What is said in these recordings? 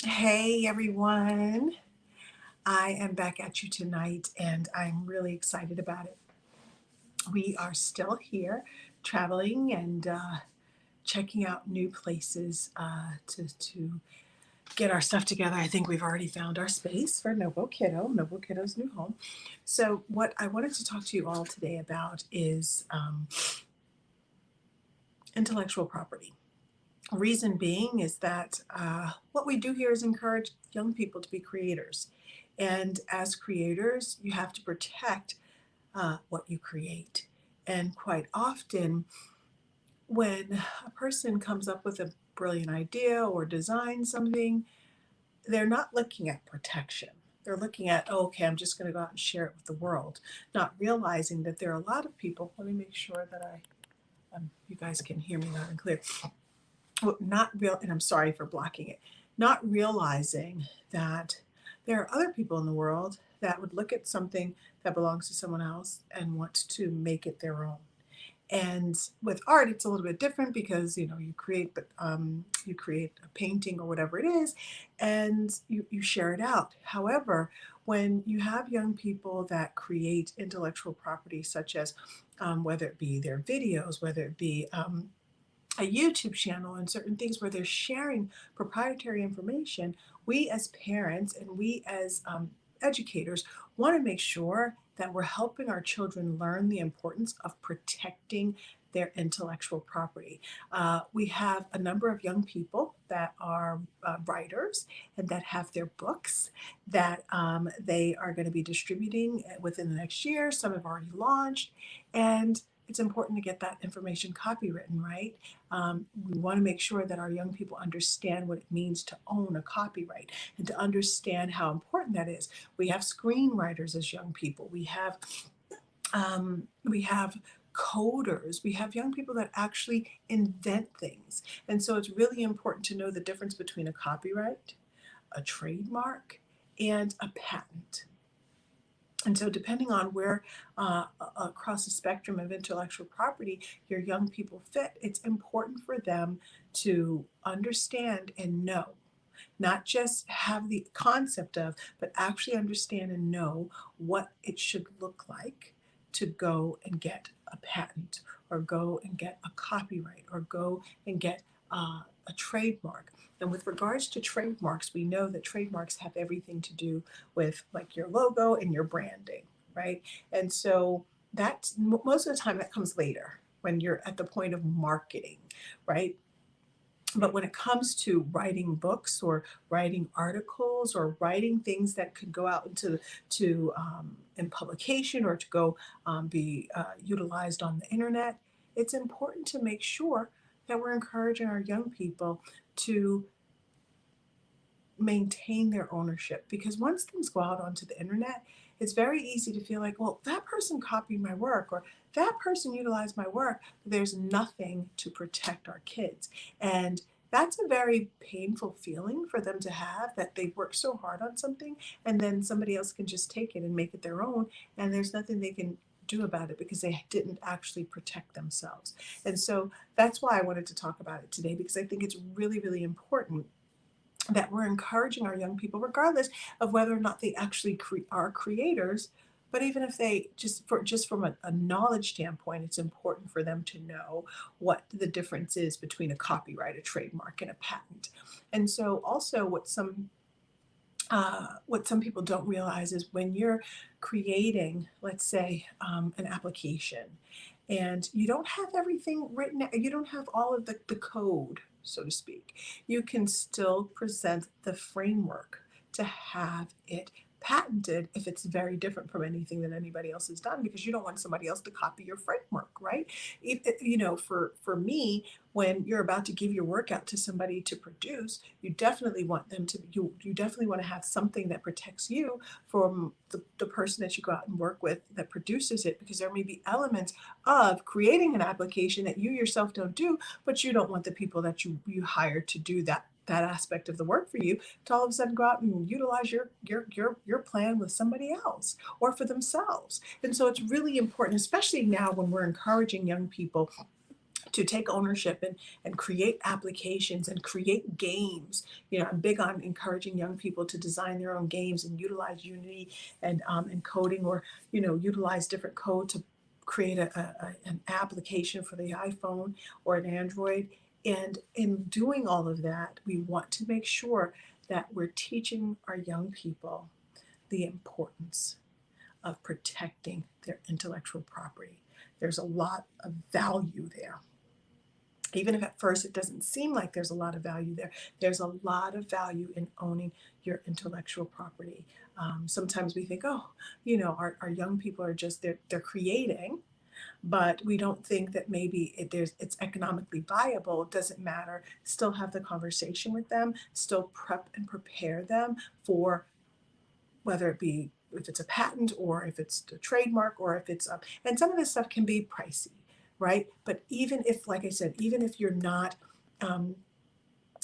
Hey everyone, I am back at you tonight and I'm really excited about it. We are still here traveling and checking out new places to get our stuff together. I think we've already found our space for Novo Kiddo, Novo Kiddo's new home. So, what I wanted to talk to you all today about is intellectual property. Reason being is that what we do here is encourage young people to be creators. And as creators, you have to protect what you create. And quite often, when a person comes up with a brilliant idea or designs something, they're not looking at protection. They're looking at, oh, okay, I'm just going to go out and share it with the world, not realizing that there are a lot of people. Let me make sure that you guys can hear me loud and clear. Not real, and I'm sorry for blocking it, not realizing that there are other people in the world that would look at something that belongs to someone else and want to make it their own. And with art, it's a little bit different because you create a painting or whatever it is, and you share it out. However, when you have young people that create intellectual property, such as whether it be their videos, whether it be a YouTube channel and certain things where they're sharing proprietary information, we as parents and we as educators want to make sure that we're helping our children learn the importance of protecting their intellectual property. We have a number of young people that are writers and that have their books that they are going to be distributing within the next year. Some have already launched, and it's important to get that information copywritten, right? We want to make sure that our young people understand what it means to own a copyright and to understand how important that is. We have screenwriters as young people. We have coders. We have young people that actually invent things, and so it's really important to know the difference between a copyright, a trademark, and a patent. And so, depending on where across the spectrum of intellectual property your young people fit, it's important for them to understand and know, not just have the concept of, but actually understand and know what it should look like to go and get a patent or go and get a copyright or go and get a trademark. And with regards to trademarks, we know that trademarks have everything to do with like your logo and your branding, right? And so that's most of the time that comes later when you're at the point of marketing, right? But when it comes to writing books or writing articles or writing things that could go out in publication or to go be utilized on the internet, it's important to make sure that we're encouraging our young people to maintain their ownership, because once things go out onto the internet, it's very easy to feel like, well, that person copied my work or that person utilized my work, but there's nothing to protect our kids. And that's a very painful feeling for them to have, that they worked so hard on something and then somebody else can just take it and make it their own, and there's nothing they can do about it because they didn't actually protect themselves. And so that's why I wanted to talk about it today, because I think it's really, really important that we're encouraging our young people, regardless of whether or not they actually are creators. But even if they just from a knowledge standpoint, it's important for them to know what the difference is between a copyright, a trademark, and a patent. And so, also, what some people don't realize is when you're creating, let's say, an application, and you don't have everything written, you don't have all of the code, so to speak, you can still present the framework to have it patented if it's very different from anything that anybody else has done, because you don't want somebody else to copy your framework, right? For me, when you're about to give your work out to somebody to produce, you definitely want them to you definitely want to have something that protects you from the person that you go out and work with that produces it, because there may be elements of creating an application that you yourself don't do, but you don't want the people that you hire to do that aspect of the work for you to all of a sudden go out and utilize your plan with somebody else or for themselves. And so it's really important, especially now when we're encouraging young people to take ownership and create applications and create games. I'm big on encouraging young people to design their own games and utilize Unity and coding, or utilize different code to create an application for the iPhone or an Android. And in doing all of that, we want to make sure that we're teaching our young people the importance of protecting their intellectual property. There's a lot of value there. Even if at first it doesn't seem like there's a lot of value there, there's a lot of value in owning your intellectual property. Sometimes we think, oh, our young people are just, they're creating, but we don't think that maybe it's economically viable. It doesn't matter. Still have the conversation with them, still prep and prepare them for whether it be if it's a patent or if it's a trademark or if it's and some of this stuff can be pricey, right? But even if, like I said, even if um,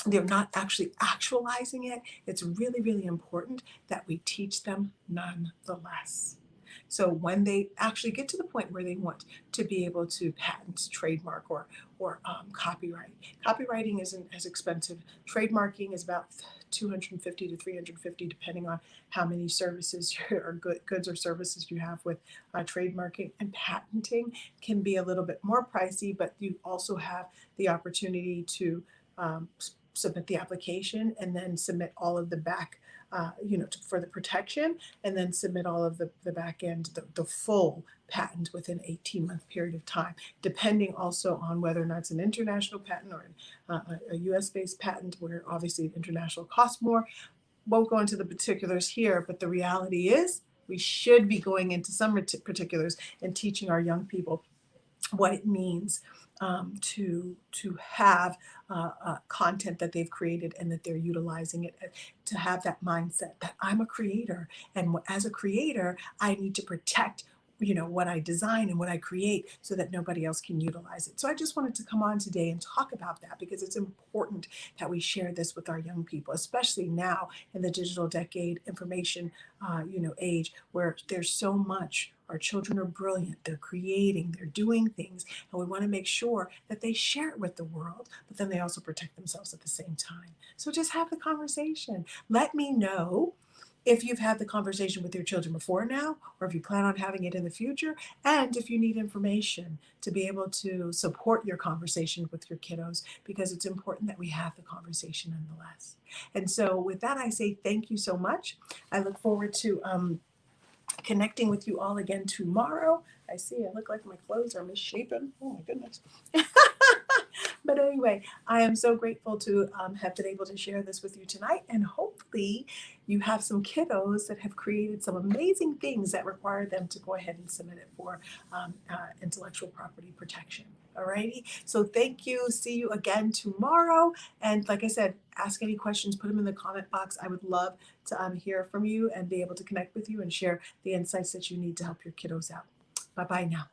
they're not actually actualizing it, it's really, really important that we teach them nonetheless. So when they actually get to the point where they want to be able to patent, trademark, or copyright, copywriting isn't as expensive. Trademarking is about 250 to 350, depending on how many services or goods or services you have with trademarking. And patenting can be a little bit more pricey, but you also have the opportunity to submit the application and then submit all of the back, for the protection, and then submit all of the back end, the full patent within an 18-month period of time, depending also on whether or not it's an international patent or a US-based patent, where obviously international costs more. Won't go into the particulars here, but the reality is we should be going into some particulars and teaching our young people what it means to have content that they've created and that they're utilizing it, to have that mindset that I'm a creator, and as a creator I need to protect what I design and what I create so that nobody else can utilize it. So I just wanted to come on today and talk about that, because it's important that we share this with our young people, especially now in the digital decade, information age, where there's so much. Our children are brilliant, they're creating, they're doing things, and we want to make sure that they share it with the world, but then they also protect themselves at the same time. So just have the conversation. Let me know if you've had the conversation with your children before now, or if you plan on having it in the future, and if you need information to be able to support your conversation with your kiddos, because it's important that we have the conversation nonetheless. And so with that, I say thank you so much. I look forward to connecting with you all again tomorrow. I see I look like my clothes are misshapen. Oh my goodness. But anyway, I am so grateful to have been able to share this with you tonight. And hopefully you have some kiddos that have created some amazing things that require them to go ahead and submit it for intellectual property protection. Alrighty. So thank you. See you again tomorrow. And like I said, ask any questions, put them in the comment box. I would love to hear from you and be able to connect with you and share the insights that you need to help your kiddos out. Bye-bye now.